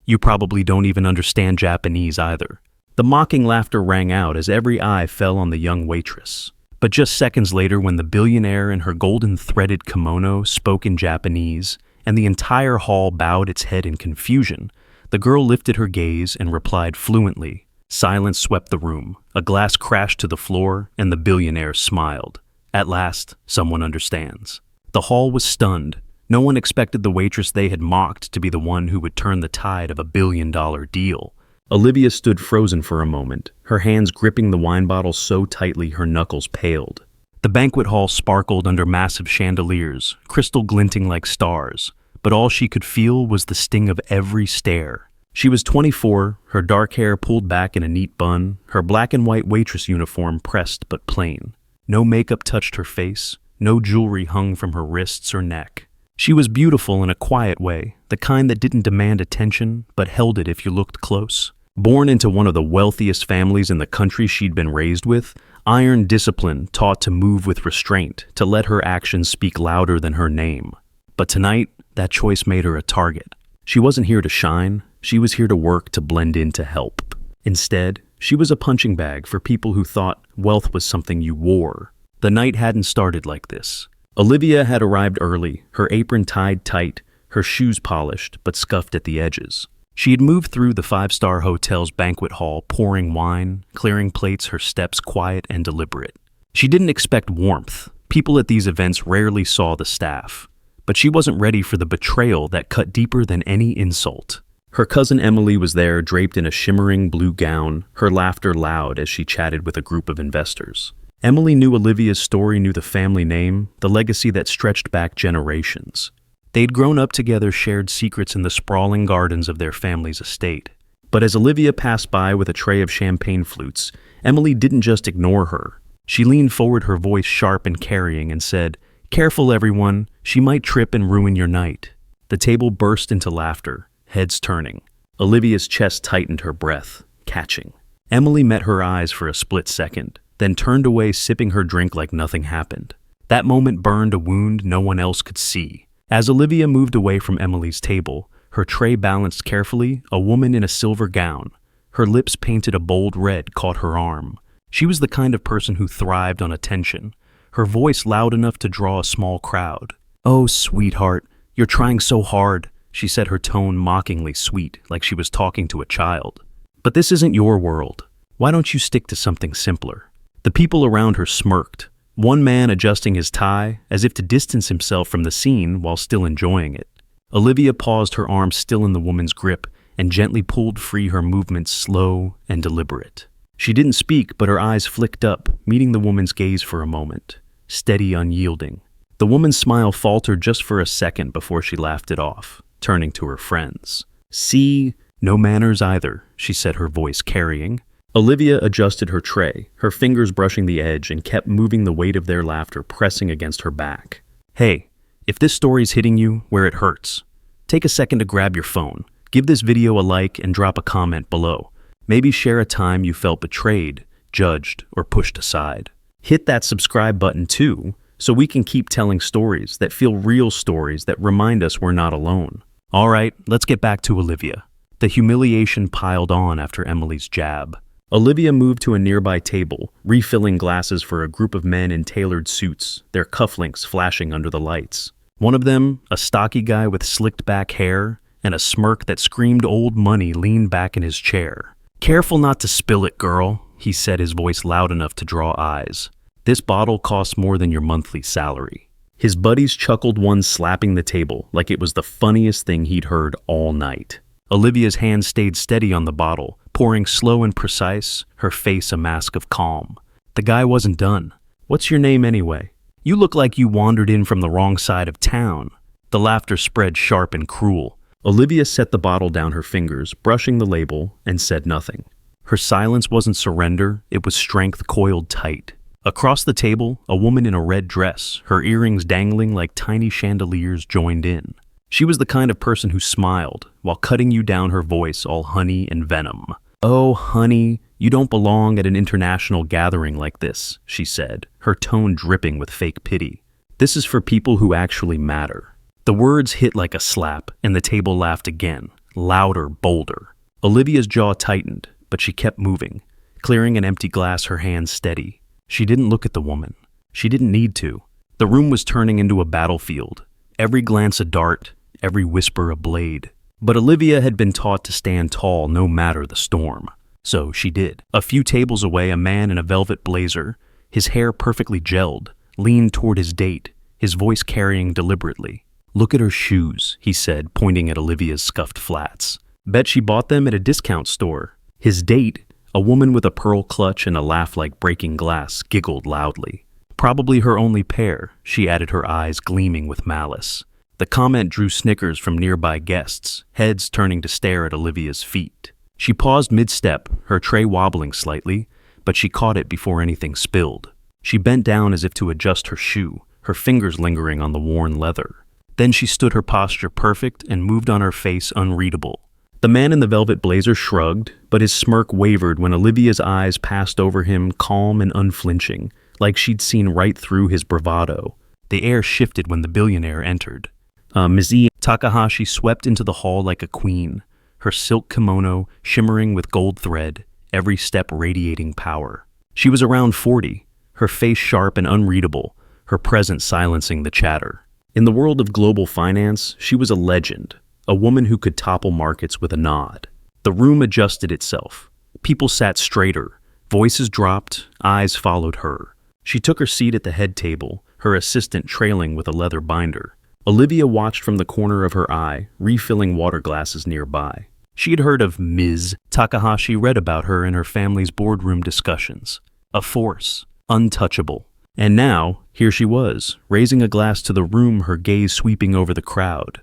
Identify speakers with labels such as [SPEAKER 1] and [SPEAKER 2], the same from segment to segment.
[SPEAKER 1] You probably don't even understand Japanese either." The mocking laughter rang out as every eye fell on the young waitress. But just seconds later, when the billionaire in her golden threaded kimono spoke in Japanese, and the entire hall bowed its head in confusion, the girl lifted her gaze and replied fluently. Silence swept the room. A glass crashed to the floor, and the billionaire smiled. At last, someone understands. The hall was stunned. No one expected the waitress they had mocked to be the one who would turn the tide of a billion-dollar deal. Olivia stood frozen for a moment, her hands gripping the wine bottle so tightly her knuckles paled. The banquet hall sparkled under massive chandeliers, crystal glinting like stars, but all she could feel was the sting of every stare. She was 24, her dark hair pulled back in a neat bun, her black and white waitress uniform pressed but plain. No makeup touched her face, no jewelry hung from her wrists or neck. She was beautiful in a quiet way, the kind that didn't demand attention, but held it if you looked close. Born into one of the wealthiest families in the country she'd been raised with, iron discipline taught to move with restraint, to let her actions speak louder than her name. But tonight, that choice made her a target. She wasn't here to shine, she was here to work to blend in to help. Instead, she was a punching bag for people who thought wealth was something you wore. The night hadn't started like this. Olivia had arrived early, her apron tied tight, her shoes polished but scuffed at the edges. She had moved through the five-star hotel's banquet hall, pouring wine, clearing plates, her steps quiet and deliberate. She didn't expect warmth. People at these events rarely saw the staff. But she wasn't ready for the betrayal that cut deeper than any insult. Her cousin Emily was there, draped in a shimmering blue gown, her laughter loud as she chatted with a group of investors. Emily knew Olivia's story, knew the family name, the legacy that stretched back generations. They'd grown up together, shared secrets in the sprawling gardens of their family's estate. But as Olivia passed by with a tray of champagne flutes, Emily didn't just ignore her. She leaned forward, her voice sharp and carrying, and said, "Careful, everyone. She might trip and ruin your night." The table burst into laughter, heads turning. Olivia's chest tightened, her breath catching. Emily met her eyes for a split second, then turned away, sipping her drink like nothing happened. That moment burned a wound no one else could see. As Olivia moved away from Emily's table, her tray balanced carefully, a woman in a silver gown. Her lips painted a bold red caught her arm. She was the kind of person who thrived on attention, her voice loud enough to draw a small crowd. "Oh, sweetheart, you're trying so hard," she said, her tone mockingly sweet, like she was talking to a child. "But this isn't your world. Why don't you stick to something simpler?" The people around her smirked, one man adjusting his tie, as if to distance himself from the scene while still enjoying it. Olivia paused, her arm still in the woman's grip, and gently pulled free, her movements slow and deliberate. She didn't speak, but her eyes flicked up, meeting the woman's gaze for a moment, steady, unyielding. The woman's smile faltered just for a second before she laughed it off, turning to her friends. "See, no manners either," she said, her voice carrying. Olivia adjusted her tray, her fingers brushing the edge, and kept moving, the weight of their laughter pressing against her back. "Hey, if this story's hitting you where it hurts, take a second to grab your phone, give this video a like, and drop a comment below. Maybe share a time you felt betrayed, judged, or pushed aside. Hit that subscribe button too, so we can keep telling stories that feel real, stories that remind us we're not alone. All right, let's get back to Olivia. The humiliation piled on after Emily's jab. Olivia moved to a nearby table, refilling glasses for a group of men in tailored suits, their cufflinks flashing under the lights. One of them, a stocky guy with slicked back hair and a smirk that screamed old money, leaned back in his chair. "Careful not to spill it, girl," he said, his voice loud enough to draw eyes. "This bottle costs more than your monthly salary." His buddies chuckled, one slapping the table like it was the funniest thing he'd heard all night. Olivia's hand stayed steady on the bottle, pouring slow and precise, her face a mask of calm. The guy wasn't done. "What's your name anyway? You look like you wandered in from the wrong side of town." The laughter spread sharp and cruel. Olivia set the bottle down, her fingers brushing the label, and said nothing. Her silence wasn't surrender, it was strength coiled tight. Across the table, a woman in a red dress, her earrings dangling like tiny chandeliers, joined in. She was the kind of person who smiled, while cutting you down, her voice all honey and venom. "Oh, honey, you don't belong at an international gathering like this," she said, her tone dripping with fake pity. "This is for people who actually matter." The words hit like a slap, and the table laughed again, louder, bolder. Olivia's jaw tightened, but she kept moving, clearing an empty glass, her hands steady. She didn't look at the woman. She didn't need to. The room was turning into a battlefield, every glance a dart, every whisper a blade. But Olivia had been taught to stand tall no matter the storm. So she did. A few tables away, a man in a velvet blazer, his hair perfectly gelled, leaned toward his date, his voice carrying deliberately. "Look at her shoes," he said, pointing at Olivia's scuffed flats. "Bet she bought them at a discount store." His date, a woman with a pearl clutch and a laugh like breaking glass, giggled loudly. "Probably her only pair," she added, her eyes gleaming with malice. The comment drew snickers from nearby guests, heads turning to stare at Olivia's feet. She paused mid-step, her tray wobbling slightly, but she caught it before anything spilled. She bent down as if to adjust her shoe, her fingers lingering on the worn leather. Then she stood, her posture perfect and moved on, her face unreadable. The man in the velvet blazer shrugged, but his smirk wavered when Olivia's eyes passed over him, calm and unflinching, like she'd seen right through his bravado. The air shifted when the billionaire entered. Ms. Takahashi swept into the hall like a queen, her silk kimono shimmering with gold thread, every step radiating power. She was around 40, her face sharp and unreadable, her presence silencing the chatter. In the world of global finance, she was a legend, a woman who could topple markets with a nod. The room adjusted itself. People sat straighter, voices dropped, eyes followed her. She took her seat at the head table, her assistant trailing with a leather binder. Olivia watched from the corner of her eye, refilling water glasses nearby. She had heard of Ms. Takahashi, read about her in her family's boardroom discussions. A force, untouchable. And now, here she was, raising a glass to the room, her gaze sweeping over the crowd.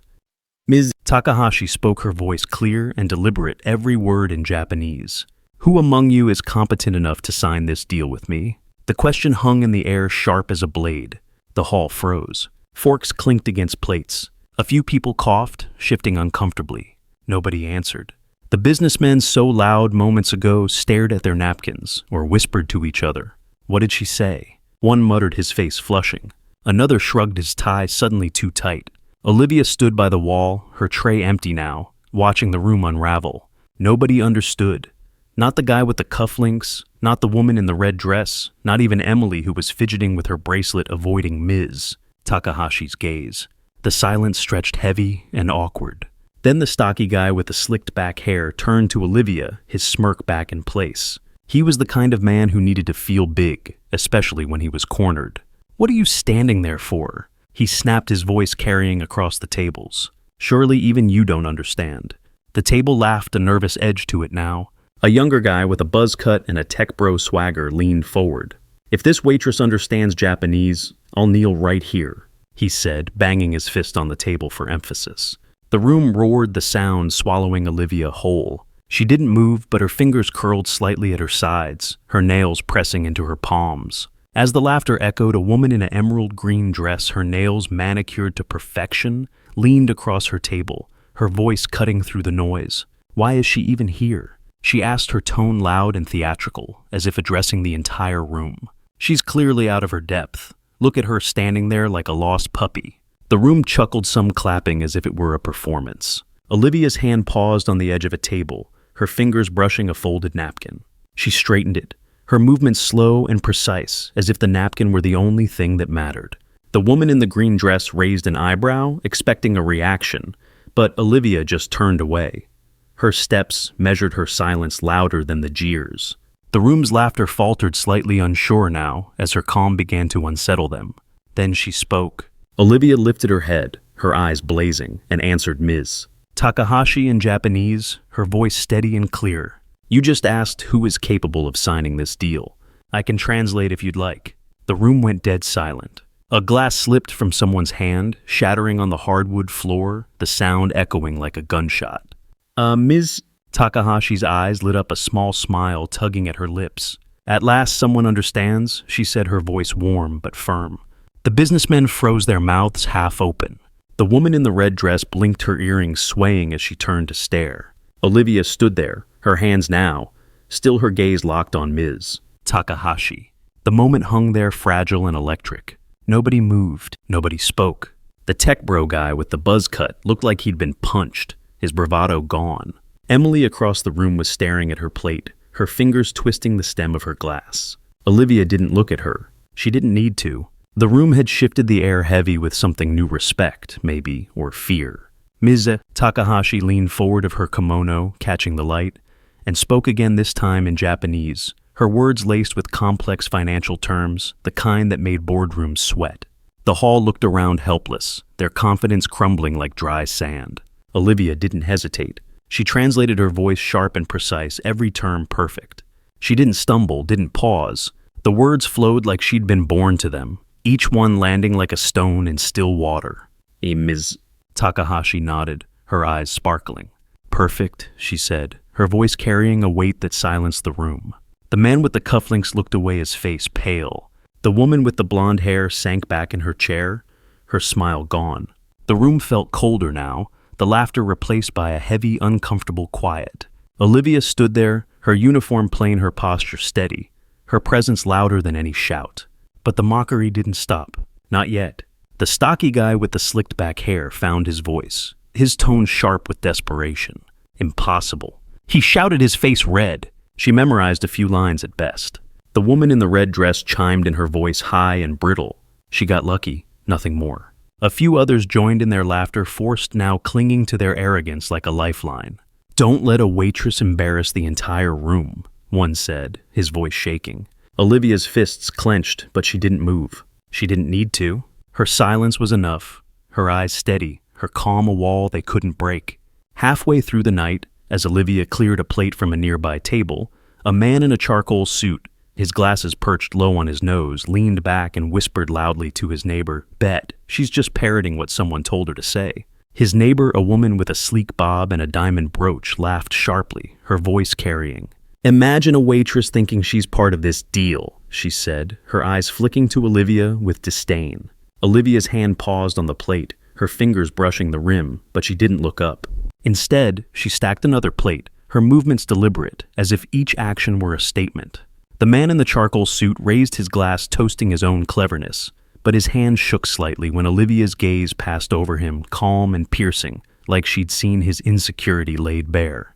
[SPEAKER 1] Ms. Takahashi spoke, her voice clear and deliberate, every word in Japanese. "Who among you is competent enough to sign this deal with me?" The question hung in the air, sharp as a blade. The hall froze. Forks clinked against plates. A few people coughed, shifting uncomfortably. Nobody answered. The businessmen, so loud moments ago, stared at their napkins or whispered to each other. What did she say? One muttered, his face flushing. Another shrugged, his tie suddenly too tight. Olivia stood by the wall, her tray empty now, watching the room unravel. Nobody understood. Not the guy with the cufflinks, not the woman in the red dress, not even Emily, who was fidgeting with her bracelet, avoiding Ms. Takahashi's gaze. The silence stretched heavy and awkward. Then the stocky guy with the slicked back hair turned to Olivia, his smirk back in place. He was the kind of man who needed to feel big, especially when he was cornered. "What are you standing there for?" He snapped, his voice carrying across the tables. "Surely even you don't understand." The table laughed, a nervous edge to it now. A younger guy with a buzz cut and a tech bro swagger leaned forward. "If this waitress understands Japanese, I'll kneel right here," he said, banging his fist on the table for emphasis. The room roared, the sound swallowing Olivia whole. She didn't move, but her fingers curled slightly at her sides, her nails pressing into her palms. As the laughter echoed, a woman in an emerald green dress, her nails manicured to perfection, leaned across her table, her voice cutting through the noise. "Why is she even here?" she asked, her tone loud and theatrical, as if addressing the entire room. "She's clearly out of her depth. Look at her standing there like a lost puppy." The room chuckled, some clapping as if it were a performance. Olivia's hand paused on the edge of a table, her fingers brushing a folded napkin. She straightened it, her movements slow and precise, as if the napkin were the only thing that mattered. The woman in the green dress raised an eyebrow, expecting a reaction, but Olivia just turned away. Her steps measured her silence louder than the jeers. The room's laughter faltered, slightly unsure now, as her calm began to unsettle them. Then she spoke. Olivia lifted her head, her eyes blazing, and answered Ms. Takahashi in Japanese, her voice steady and clear. "You just asked who is capable of signing this deal. I can translate if you'd like." The room went dead silent. A glass slipped from someone's hand, shattering on the hardwood floor, the sound echoing like a gunshot. Ms. Takahashi's eyes lit up, a small smile tugging at her lips. "At last someone understands," she said, her voice warm but firm. The businessmen froze, their mouths half open. The woman in the red dress blinked, her earrings swaying as she turned to stare. Olivia stood there, her hands now, still her gaze locked on Ms. Takahashi. The moment hung there, fragile and electric. Nobody moved, nobody spoke. The tech bro guy with the buzz cut looked like he'd been punched, his bravado gone. Emily across the room was staring at her plate, her fingers twisting the stem of her glass. Olivia didn't look at her. She didn't need to. The room had shifted the air heavy with something new: respect, maybe, or fear. Ms. Takahashi leaned forward of her kimono, catching the light, and spoke again, this time in Japanese, her words laced with complex financial terms, the kind that made boardrooms sweat. The hall looked around helpless, their confidence crumbling like dry sand. Olivia didn't hesitate. She translated her voice sharp and precise, every term perfect. She didn't stumble, didn't pause. The words flowed like she'd been born to them, each one landing like a stone in still water. Ms. Takahashi nodded, her eyes sparkling. Perfect, she said, her voice carrying a weight that silenced the room. The man with the cufflinks looked away, his face pale. The woman with the blonde hair sank back in her chair, her smile gone. The room felt colder now, the laughter replaced by a heavy, uncomfortable quiet. Olivia stood there, her uniform plain, her posture steady, her presence louder than any shout. But the mockery didn't stop. Not yet. The stocky guy with the slicked back hair found his voice, his tone sharp with desperation. Impossible. He shouted, his face red. She memorized a few lines at best. The woman in the red dress chimed in, her voice high and brittle. She got lucky, nothing more. A few others joined in their laughter, forced now, clinging to their arrogance like a lifeline. Don't let a waitress embarrass the entire room, one said, his voice shaking. Olivia's fists clenched, but she didn't move. She didn't need to. Her silence was enough, her eyes steady, her calm a wall they couldn't break. Halfway through the night, as Olivia cleared a plate from a nearby table, a man in a charcoal suit, his glasses perched low on his nose, leaned back and whispered loudly to his neighbor, "Bet, she's just parroting what someone told her to say." His neighbor, a woman with a sleek bob and a diamond brooch, laughed sharply, her voice carrying. "Imagine a waitress thinking she's part of this deal," she said, her eyes flicking to Olivia with disdain. Olivia's hand paused on the plate, her fingers brushing the rim, but she didn't look up. Instead, she stacked another plate, her movements deliberate, as if each action were a statement. The man in the charcoal suit raised his glass, toasting his own cleverness, but his hand shook slightly when Olivia's gaze passed over him, calm and piercing, like she'd seen his insecurity laid bare.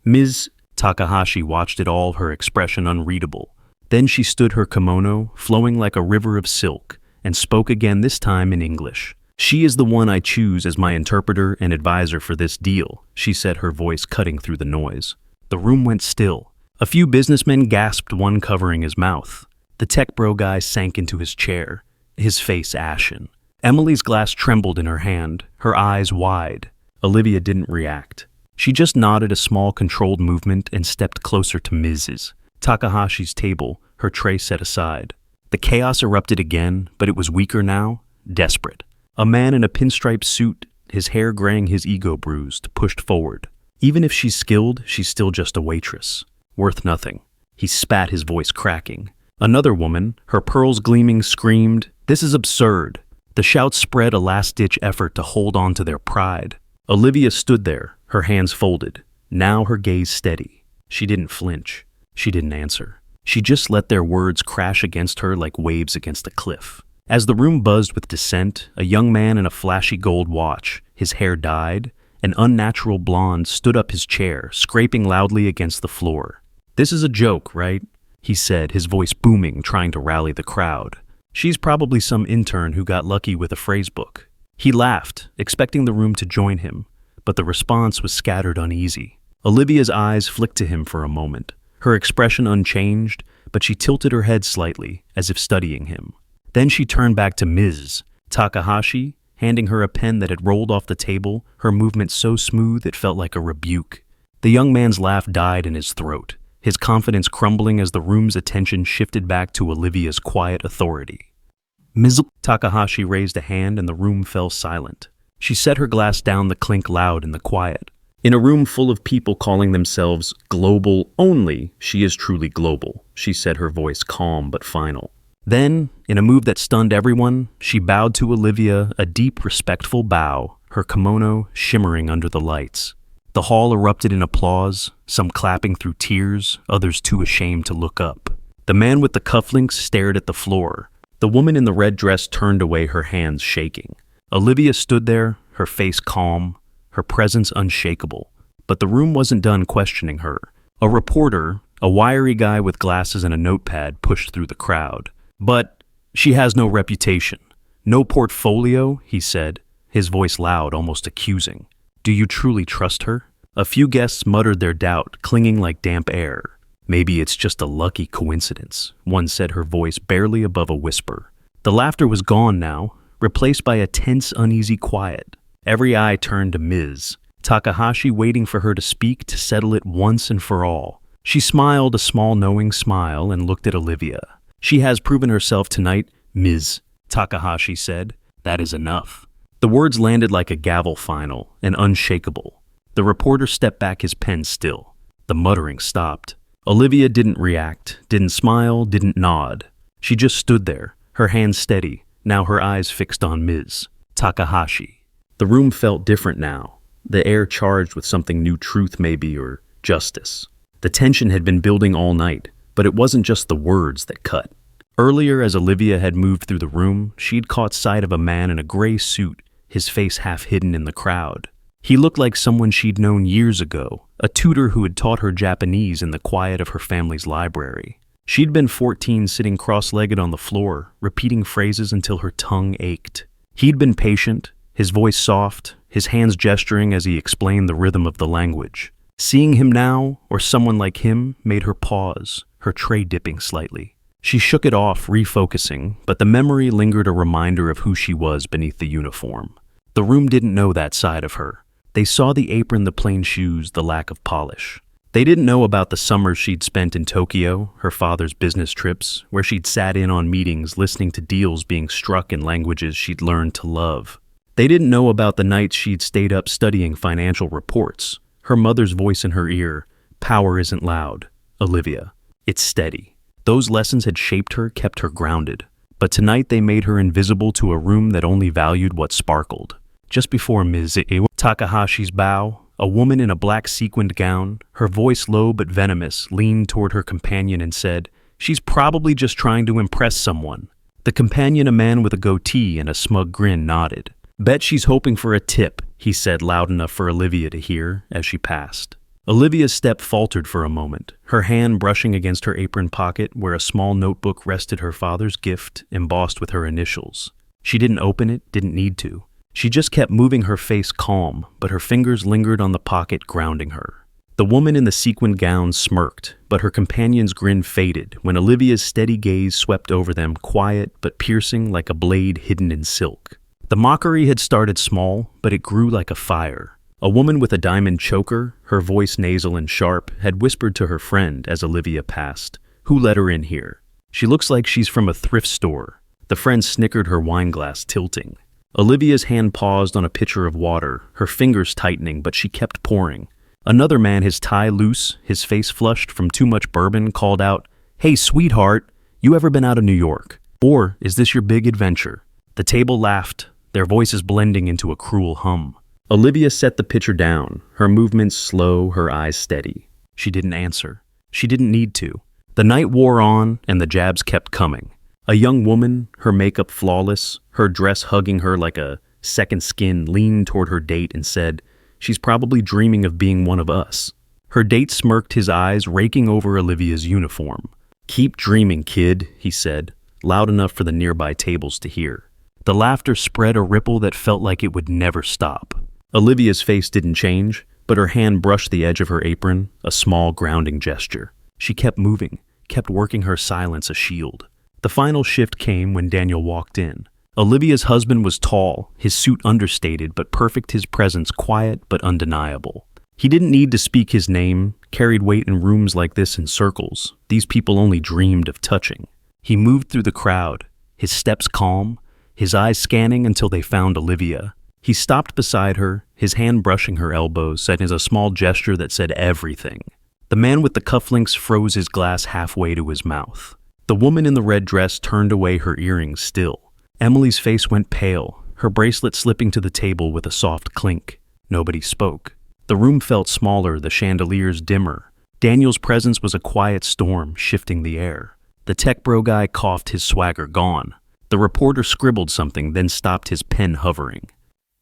[SPEAKER 1] Ms. Takahashi watched it all, her expression unreadable. Then she stood, her kimono flowing like a river of silk, and spoke again, this time in English. "She is the one I choose as my interpreter and advisor for this deal," she said, her voice cutting through the noise. The room went still. A few businessmen gasped, one covering his mouth. The tech bro guy sank into his chair, his face ashen. Emily's glass trembled in her hand, her eyes wide. Olivia didn't react. She just nodded, a small controlled movement, and stepped closer to Mrs. Takahashi's table, her tray set aside. The chaos erupted again, but it was weaker now, desperate. A man in a pinstripe suit, his hair graying, his ego bruised, pushed forward. Even if she's skilled, she's still just a waitress. Worth nothing. He spat, his voice cracking. Another woman, her pearls gleaming, screamed, "This is absurd." The shout spread, a last-ditch effort to hold on to their pride. Olivia stood there, her hands folded, now her gaze steady. She didn't flinch. She didn't answer. She just let their words crash against her like waves against a cliff. As the room buzzed with dissent, a young man in a flashy gold watch, his hair dyed, an unnatural blonde, stood up, his chair, scraping loudly against the floor. "This is a joke, right?" he said, his voice booming, trying to rally the crowd. "She's probably some intern who got lucky with a phrasebook." He laughed, expecting the room to join him, but the response was scattered, uneasy. Olivia's eyes flicked to him for a moment, her expression unchanged, but she tilted her head slightly, as if studying him. Then she turned back to Ms. Takahashi, handing her a pen that had rolled off the table, her movement so smooth it felt like a rebuke. The young man's laugh died in his throat, his confidence crumbling as the room's attention shifted back to Olivia's quiet authority. Ms. Takahashi raised a hand and the room fell silent. She set her glass down, the clink loud in the quiet. "In a room full of people calling themselves global only, she is truly global," she said, her voice calm but final. Then, in a move that stunned everyone, she bowed to Olivia, a deep, respectful bow, her kimono shimmering under the lights. The hall erupted in applause, some clapping through tears, others too ashamed to look up. The man with the cufflinks stared at the floor. The woman in the red dress turned away, her hands shaking. Olivia stood there, her face calm, her presence unshakable. But the room wasn't done questioning her. A reporter, a wiry guy with glasses and a notepad, pushed through the crowd. "But she has no reputation. No portfolio," he said, his voice loud, almost accusing. "Do you truly trust her?" A few guests muttered their doubt, clinging like damp air. "Maybe it's just a lucky coincidence," one said, her voice barely above a whisper. The laughter was gone now, replaced by a tense, uneasy quiet. Every eye turned to Ms. Takahashi, waiting for her to speak to settle it once and for all. She smiled a small knowing smile and looked at Olivia. "She has proven herself tonight, Ms. Takahashi said. "That is enough." The words landed like a gavel final and unshakable. The reporter stepped back, his pen still. The muttering stopped. Olivia didn't react, didn't smile, didn't nod. She just stood there, her hands steady, now her eyes fixed on Ms. Takahashi. The room felt different now, the air charged with something new, truth maybe, or justice. The tension had been building all night, but it wasn't just the words that cut. Earlier, as Olivia had moved through the room, she'd caught sight of a man in a gray suit, his face half hidden in the crowd. He looked like someone she'd known years ago, a tutor who had taught her Japanese in the quiet of her family's library. She'd been 14, sitting cross-legged on the floor, repeating phrases until her tongue ached. He'd been patient, his voice soft, his hands gesturing as he explained the rhythm of the language. Seeing him now, or someone like him, made her pause, her tray dipping slightly. She shook it off, refocusing, but the memory lingered, a reminder of who she was beneath the uniform. The room didn't know that side of her. They saw the apron, the plain shoes, the lack of polish. They didn't know about the summers she'd spent in Tokyo, her father's business trips, where she'd sat in on meetings listening to deals being struck in languages she'd learned to love. They didn't know about the nights she'd stayed up studying financial reports, her mother's voice in her ear. "Power isn't loud, Olivia. It's steady." Those lessons had shaped her, kept her grounded. But tonight they made her invisible to a room that only valued what sparkled. Just before Ms. Takahashi's bow, a woman in a black sequined gown, her voice low but venomous, leaned toward her companion and said, "She's probably just trying to impress someone." The companion, a man with a goatee and a smug grin, nodded. "Bet she's hoping for a tip," he said, loud enough for Olivia to hear as she passed. Olivia's step faltered for a moment, her hand brushing against her apron pocket where a small notebook rested, her father's gift, embossed with her initials. She didn't open it, didn't need to. She just kept moving, her face calm, but her fingers lingered on the pocket, grounding her. The woman in the sequined gown smirked, but her companion's grin faded when Olivia's steady gaze swept over them, quiet but piercing like a blade hidden in silk. The mockery had started small, but it grew like a fire. A woman with a diamond choker, her voice nasal and sharp, had whispered to her friend as Olivia passed, "Who let her in here? She looks like she's from a thrift store." The friend snickered, her wineglass tilting. Olivia's hand paused on a pitcher of water, her fingers tightening, but she kept pouring. Another man, his tie loose, his face flushed from too much bourbon, called out, "Hey, sweetheart, you ever been out of New York? Or is this your big adventure?" The table laughed, their voices blending into a cruel hum. Olivia set the pitcher down, her movements slow, her eyes steady. She didn't answer. She didn't need to. The night wore on, and the jabs kept coming. A young woman, her makeup flawless, her dress hugging her like a second skin, leaned toward her date and said, "She's probably dreaming of being one of us." Her date smirked, his eyes raking over Olivia's uniform. "Keep dreaming, kid," he said, loud enough for the nearby tables to hear. The laughter spread, a ripple that felt like it would never stop. Olivia's face didn't change, but her hand brushed the edge of her apron, a small grounding gesture. She kept moving, kept working her silence a shield. The final shift came when Daniel walked in. Olivia's husband was tall, his suit understated but perfect, his presence quiet but undeniable. He didn't need to speak his name, carried weight in rooms like this in circles. These people only dreamed of touching. He moved through the crowd, his steps calm, his eyes scanning until they found Olivia. He stopped beside her, his hand brushing her elbows, said in a small gesture that said everything. The man with the cufflinks froze his glass halfway to his mouth. The woman in the red dress turned away, her earrings still. Emily's face went pale, her bracelet slipping to the table with a soft clink. Nobody spoke. The room felt smaller, the chandeliers dimmer. Daniel's presence was a quiet storm, shifting the air. The tech bro guy coughed, his swagger gone. The reporter scribbled something, then stopped, his pen hovering.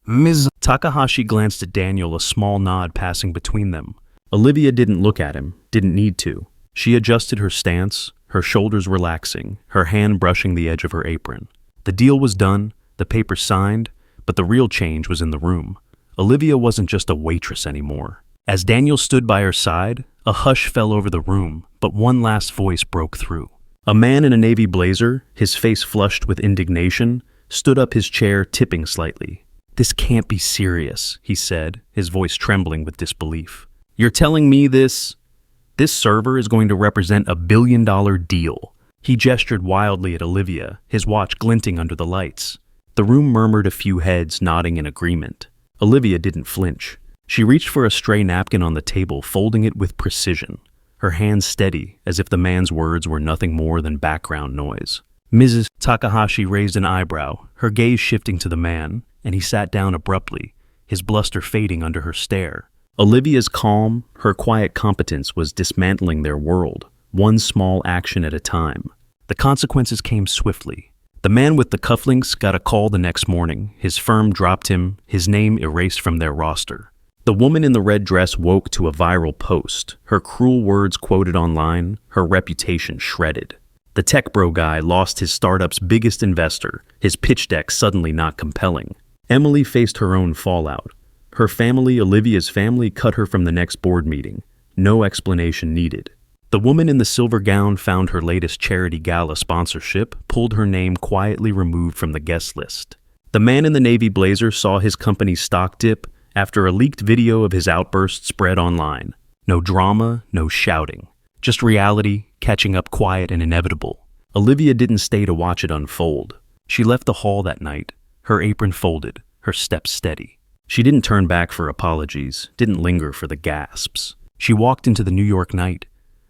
[SPEAKER 2] Ms.
[SPEAKER 1] Takahashi glanced at Daniel, a small nod passing between them. Olivia didn't look at him, didn't need to. She adjusted her stance, her shoulders relaxing, her hand brushing the edge of her apron. The deal was done, the paper signed, but the real change was in the room. Olivia wasn't just a waitress anymore. As Daniel stood by her side, a hush fell over the room, but one last voice broke through. A man in a navy blazer, his face flushed with indignation, stood up his chair, tipping slightly. "This can't be serious," he said, his voice trembling with disbelief. "You're telling me this server is going to represent $1 billion deal?" He gestured wildly at Olivia, his watch glinting under the lights. The room murmured a few heads, nodding in agreement. Olivia didn't flinch. She reached for a stray napkin on the table, folding it with precision, her hands steady, as if the man's words were nothing more than background noise. Mrs. Takahashi raised an eyebrow, her gaze shifting to the man, and he sat down abruptly, his bluster fading under her stare. Olivia's calm, her quiet competence was dismantling their world, one small action at a time. The consequences came swiftly. The man with the cufflinks got a call the next morning. His firm dropped him, his name erased from their roster. The woman in the red dress woke to a viral post, her cruel words quoted online, her reputation shredded. The tech bro guy lost his startup's biggest investor, his pitch deck suddenly not compelling. Emily faced her own fallout. Her family, Olivia's family, cut her from the next board meeting. No explanation needed. The woman in the silver gown found her latest charity gala sponsorship, pulled her name quietly removed from the guest list. The man in the navy blazer saw his company's stock dip after a leaked video of his outburst spread online. No drama, no shouting. Just reality, catching up quiet and inevitable. Olivia didn't stay to watch it unfold. She left the hall that night, her apron folded, her steps steady. She didn't turn back for apologies, didn't linger for the gasps. She walked into the New York night,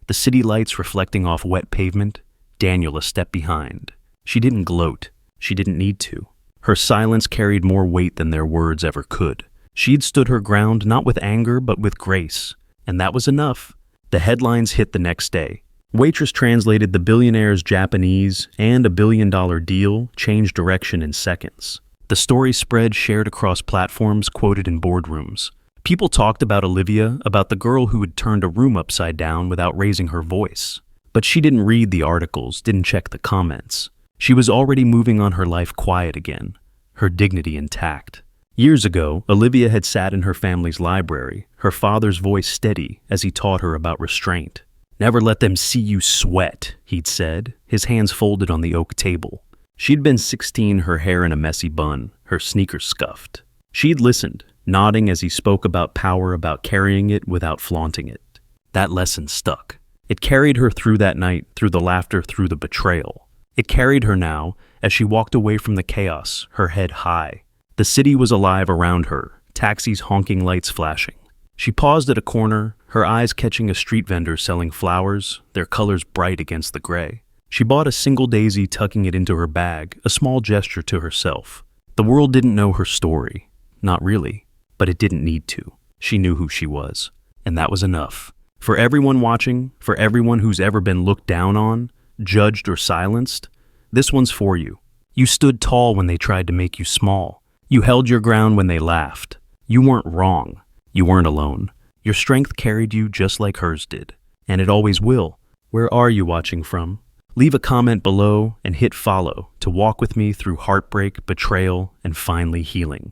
[SPEAKER 1] the city lights reflecting off wet pavement, Daniel a step behind. She didn't gloat. She didn't need to. Her silence carried more weight than their words ever could. She'd stood her ground not with anger but with grace, and that was enough. The headlines hit the next day. Waitress translated the billionaire's Japanese, and $1 billion deal changed direction in seconds. The story spread, shared across platforms, quoted in boardrooms. People talked about Olivia, about the girl who had turned a room upside down without raising her voice. But she didn't read the articles, didn't check the comments. She was already moving on her life quiet again, her dignity intact. Years ago, Olivia had sat in her family's library, her father's voice steady as he taught her about restraint. "Never let them see you sweat," he'd said, his hands folded on the oak table. She'd been 16, her hair in a messy bun, her sneakers scuffed. She'd listened, nodding as he spoke about power, about carrying it without flaunting it. That lesson stuck. It carried her through that night, through the laughter, through the betrayal. It carried her now as she walked away from the chaos, her head high. The city was alive around her, taxis honking, lights flashing. She paused at a corner, her eyes catching a street vendor selling flowers, their colors bright against the gray. She bought a single daisy, tucking it into her bag, a small gesture to herself. The world didn't know her story. Not really. But it didn't need to. She knew who she was. And that was enough. For everyone watching, for everyone who's ever been looked down on, judged or silenced, this one's for you. You stood tall when they tried to make you small. You held your ground when they laughed. You weren't wrong. You weren't alone. Your strength carried you just like hers did. And it always will. Where are you watching from? Leave a comment below and hit follow to walk with me through heartbreak, betrayal, and finally healing.